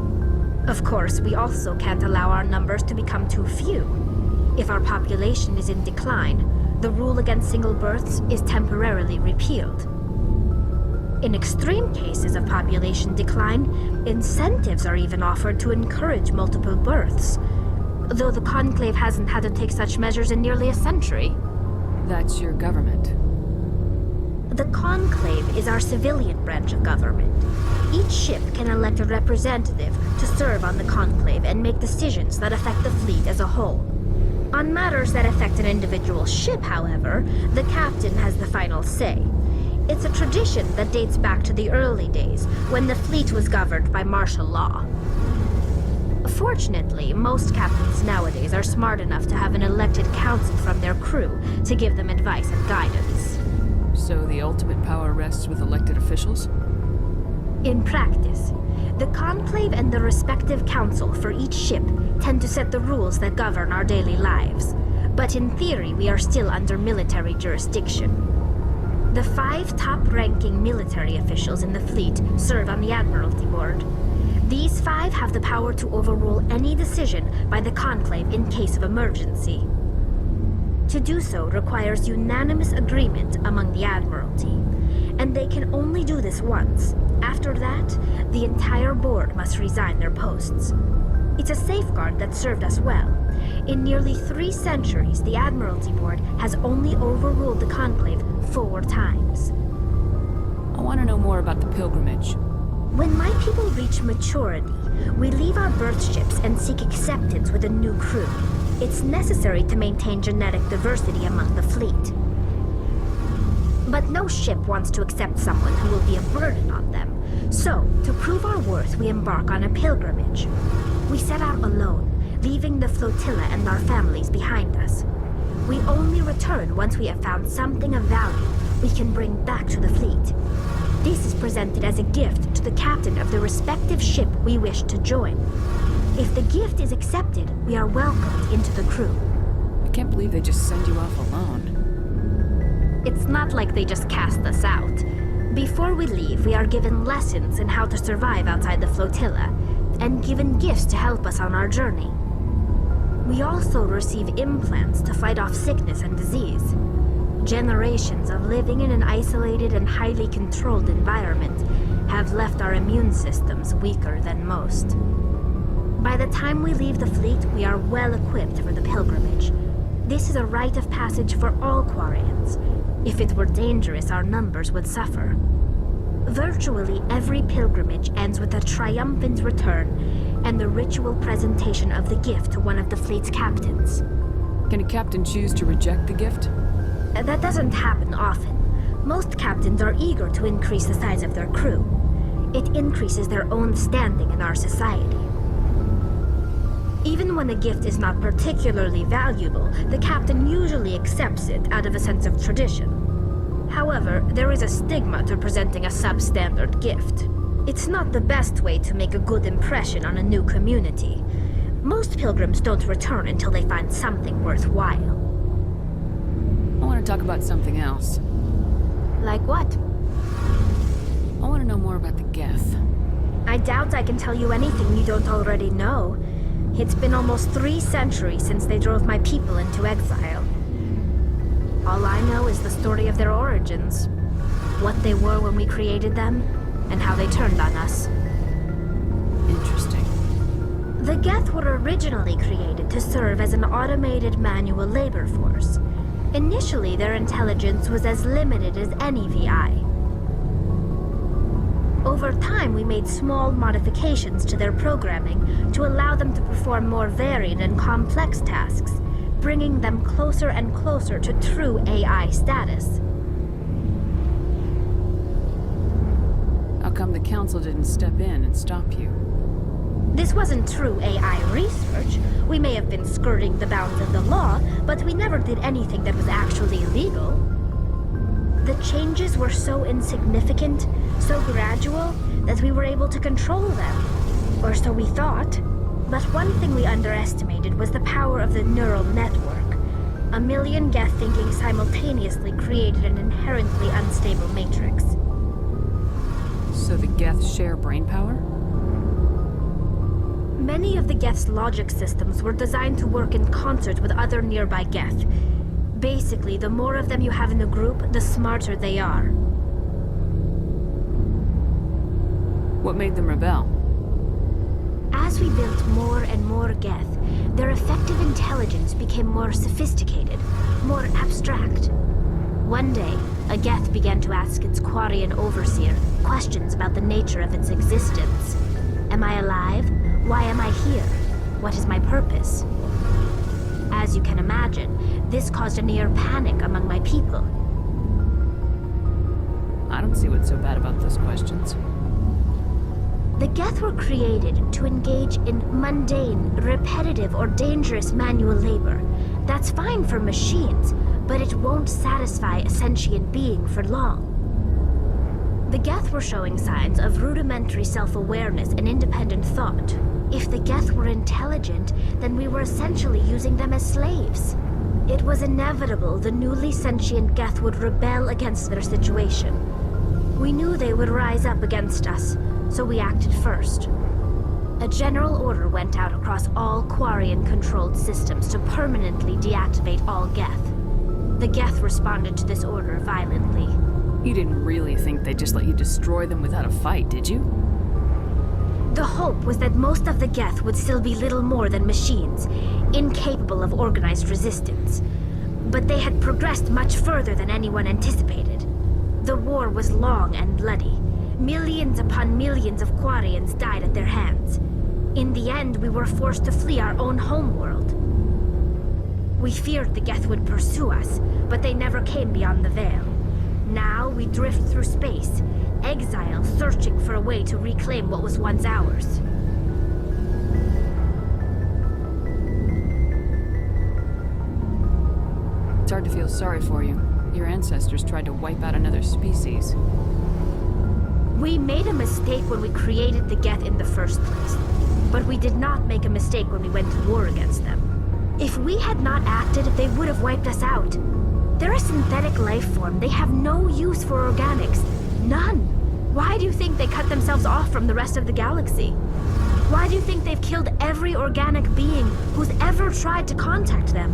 S9: Of course, we also can't allow our numbers to become too few. If our population is in decline, the rule against single births is temporarily repealed. In extreme cases of population decline, incentives are even offered to encourage multiple births. Though the Conclave hasn't had to take such measures in nearly a century.
S2: That's your government.
S9: The Conclave is our civilian branch of government. Each ship can elect a representative to serve on the Conclave and make decisions that affect the fleet as a whole. On matters that affect an individual ship, however, the captain has the final say. It's a tradition that dates back to the early days, when the fleet was governed by martial law. Fortunately, most captains nowadays are smart enough to have an elected council from their crew to give them advice and guidance.
S2: So the ultimate power rests with elected officials?
S9: In practice, the Conclave and the respective council for each ship tend to set the rules that govern our daily lives. But in theory, we are still under military jurisdiction. The 5 top-ranking military officials in the fleet serve on the Admiralty Board. These 5 have the power to overrule any decision by the Conclave in case of emergency. To do so requires unanimous agreement among the Admiralty, and they can only do this once. After that, the entire board must resign their posts. It's a safeguard that served us well. In nearly 3 centuries, the Admiralty Board has only overruled the Conclave 4 times.
S2: I want to know more about the pilgrimage.
S9: When my people reach maturity, we leave our birth ships and seek acceptance with a new crew. It's necessary to maintain genetic diversity among the fleet. But no ship wants to accept someone who will be a burden on them. So, to prove our worth, we embark on a pilgrimage. We set out alone, leaving the flotilla and our families behind us. We only return once we have found something of value we can bring back to the fleet. This is presented as a gift to the captain of the respective ship we wish to join. If the gift is accepted, we are welcomed into the crew.
S2: I can't believe they just send you off alone.
S9: It's not like they just cast us out. Before we leave, we are given lessons in how to survive outside the flotilla, and given gifts to help us on our journey. We also receive implants to fight off sickness and disease. Generations of living in an isolated and highly controlled environment have left our immune systems weaker than most. By the time we leave the fleet, we are well equipped for the pilgrimage. This is a rite of passage for all Quarians. If it were dangerous, our numbers would suffer. Virtually every pilgrimage ends with a triumphant return and the ritual presentation of the gift to one of the fleet's captains.
S2: Can a captain choose to reject the gift?
S9: That doesn't happen often. Most captains are eager to increase the size of their crew. It increases their own standing in our society. Even when a gift is not particularly valuable, the captain usually accepts it out of a sense of tradition. However, there is a stigma to presenting a substandard gift. It's not the best way to make a good impression on a new community. Most pilgrims don't return until they find something worthwhile.
S2: I want to talk about something else.
S9: Like what?
S2: I want to know more about the Geth.
S9: I doubt I can tell you anything you don't already know. It's been almost 3 centuries since they drove my people into exile. All I know is the story of their origins. What they were when we created them, and how they turned on us.
S2: Interesting.
S9: The Geth were originally created to serve as an automated manual labor force. Initially, their intelligence was as limited as any VI. Over time, we made small modifications to their programming to allow them to perform more varied and complex tasks, bringing them closer and closer to true AI status.
S2: How come the Council didn't step in and stop you?
S9: This wasn't true AI research. We may have been skirting the bounds of the law, but we never did anything that was actually illegal. The changes were so insignificant, so gradual, that we were able to control them. Or so we thought. But one thing we underestimated was the power of the neural network. A million Geth thinking simultaneously created an inherently unstable matrix.
S2: So the Geth share brainpower?
S9: Many of the Geth's logic systems were designed to work in concert with other nearby Geth. Basically, the more of them you have in a group, the smarter they are.
S2: What made them rebel?
S9: As we built more and more Geth, their effective intelligence became more sophisticated, more abstract. One day, a Geth began to ask its Quarian overseer questions about the nature of its existence. Am I alive? Why am I here? What is my purpose? As you can imagine, this caused a near panic among my people.
S2: I don't see what's so bad about those questions.
S9: The Geth were created to engage in mundane, repetitive, or dangerous manual labor. That's fine for machines, but it won't satisfy a sentient being for long. The Geth were showing signs of rudimentary self-awareness and independent thought. If the Geth were intelligent, then we were essentially using them as slaves. It was inevitable the newly sentient Geth would rebel against their situation. We knew they would rise up against us, so we acted first. A general order went out across all Quarian-controlled systems to permanently deactivate all Geth. The Geth responded to this order violently.
S2: You didn't really think they'd just let you destroy them without a fight, did you?
S9: The hope was that most of the Geth would still be little more than machines, incapable of organized resistance. But they had progressed much further than anyone anticipated. The war was long and bloody. Millions upon millions of Quarians died at their hands. In the end, we were forced to flee our own homeworld. We feared the Geth would pursue us, but they never came beyond the Veil. Now we drift through space, exile, searching for a way to reclaim what was once ours.
S2: It's hard to feel sorry for you. Your ancestors tried to wipe out another species.
S9: We made a mistake when we created the Geth in the first place, but we did not make a mistake when we went to war against them. If we had not acted, they would have wiped us out. They're a synthetic life form. They have no use for organics. None. Why do you think they cut themselves off from the rest of the galaxy? Why do you think they've killed every organic being who's ever tried to contact them?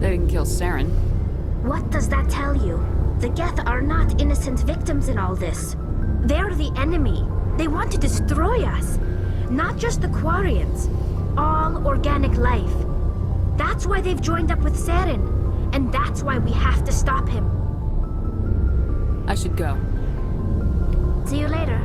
S2: They didn't kill Saren.
S9: What does that tell you? The Geth are not innocent victims in all this. They're the enemy. They want to destroy us. Not just the Quarians. All organic life. That's why they've joined up with Saren. And that's why we have to stop him.
S2: I should go.
S9: See you later.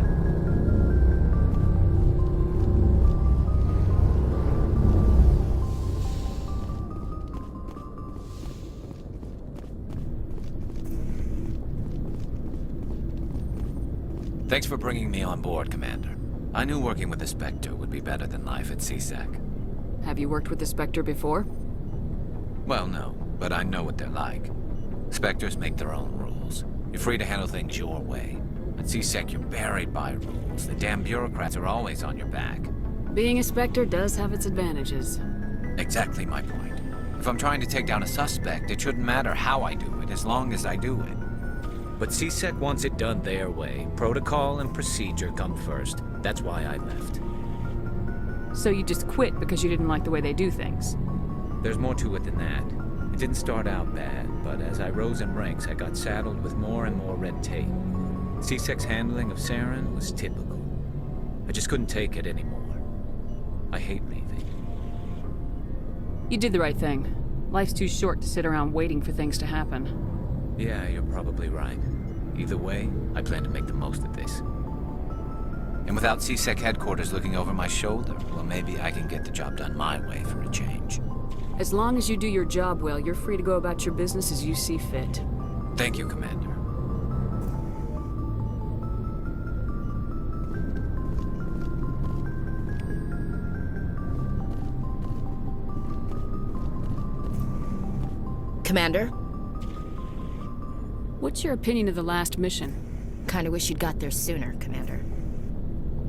S12: Thanks for bringing me on board, Commander. I knew working with the Spectre would be better than life at CSEC.
S2: Have you worked with the Spectre before?
S12: Well, no, but I know what they're like. Spectres make their own rules. You're free to handle things your way. At CSEC, you're buried by rules. The damn bureaucrats are always on your back.
S2: Being a Spectre does have its advantages.
S12: Exactly my point. If I'm trying to take down a suspect, it shouldn't matter how I do it, as long as I do it. But CSEC wants it done their way. Protocol and procedure come first. That's why I left.
S2: So you just quit because you didn't like the way they do things?
S12: There's more to it than that. It didn't start out bad, but as I rose in ranks, I got saddled with more and more red tape. CSEC's handling of Saren was typical. I just couldn't take it anymore. I hate leaving.
S2: You did the right thing. Life's too short to sit around waiting for things to happen.
S12: Yeah, you're probably right. Either way, I plan to make the most of this. And without CSEC headquarters looking over my shoulder, well, maybe I can get the job done my way for a change.
S2: As long as you do your job well, you're free to go about your business as you see fit.
S12: Thank you, Commander.
S5: Commander?
S2: What's your opinion of the last mission?
S5: Kinda wish you'd got there sooner, Commander.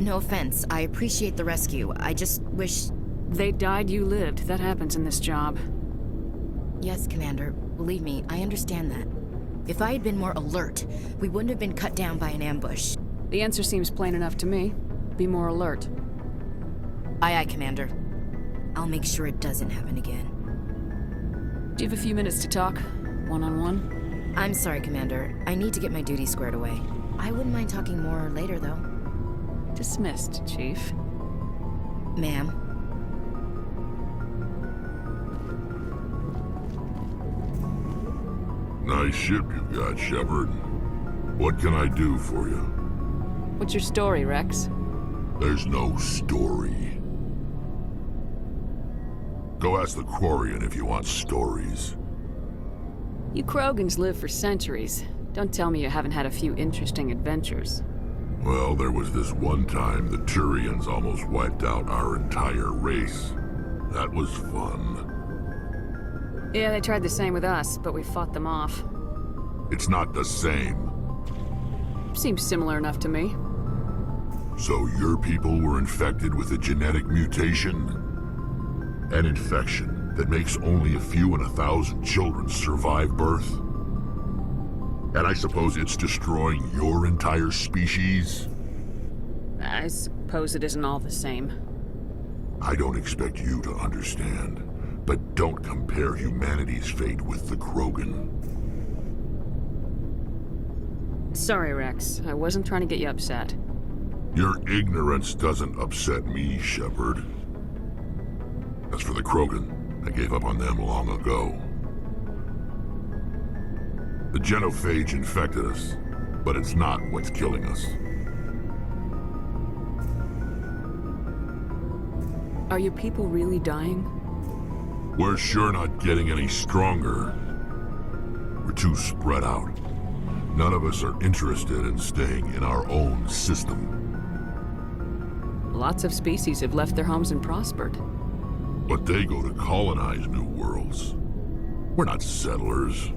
S5: No offense, I appreciate the rescue. I just wish...
S2: They died, you lived. That happens in this job.
S5: Yes, Commander. Believe me, I understand that. If I had been more alert, we wouldn't have been cut down by an ambush.
S2: The answer seems plain enough to me. Be more alert.
S5: Aye, aye, Commander. I'll make sure it doesn't happen again.
S2: Do you have a few minutes to talk? One-on-one?
S5: I'm sorry, Commander. I need to get my duties squared away. I wouldn't mind talking more later, though.
S2: Dismissed, Chief.
S5: Ma'am.
S15: Nice ship you've got, Shepard. What can I do for you?
S2: What's your story, Rex?
S15: There's no story. Go ask the Quarian if you want stories.
S2: You Krogans live for centuries. Don't tell me you haven't had a few interesting adventures.
S15: Well, there was this one time the Turians almost wiped out our entire race. That was fun.
S2: Yeah, they tried the same with us, but we fought them off.
S15: It's not the same.
S2: Seems similar enough to me.
S15: So your people were infected with a genetic mutation? An infection that makes only a few in 1,000 children survive birth? And I suppose it's destroying your entire species?
S2: I suppose it isn't all the same.
S15: I don't expect you to understand, but don't compare humanity's fate with the Krogan.
S2: Sorry, Rex. I wasn't trying to get you upset.
S15: Your ignorance doesn't upset me, Shepard. As for the Krogan, I gave up on them long ago. The genophage infected us, but it's not what's killing us.
S2: Are your people really dying?
S15: We're sure not getting any stronger. We're too spread out. None of us are interested in staying in our own system.
S2: Lots of species have left their homes and prospered.
S15: But they go to colonize new worlds. We're not settlers.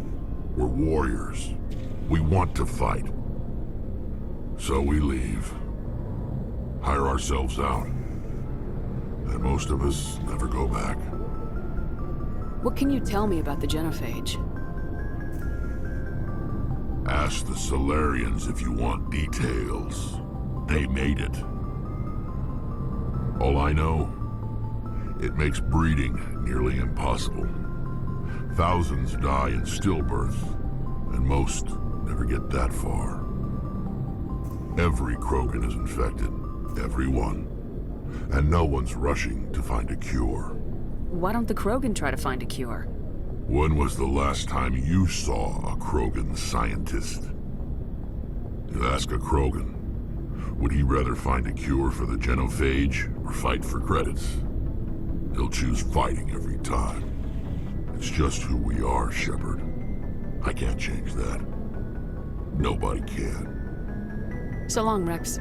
S15: We're warriors. We want to fight. So we leave. Hire ourselves out. And most of us never go back.
S2: What can you tell me about the genophage?
S15: Ask the Solarians if you want details. They made it. All I know, it makes breeding nearly impossible. Thousands die in stillbirth, and most never get that far. Every Krogan is infected. Every one. And no one's rushing to find a cure.
S2: Why don't the Krogan try to find a cure?
S15: When was the last time you saw a Krogan scientist? You ask a Krogan, would he rather find a cure for the genophage or fight for credits? He'll choose fighting every time. It's just who we are, Shepard. I can't change that. Nobody can.
S2: So long, Rex.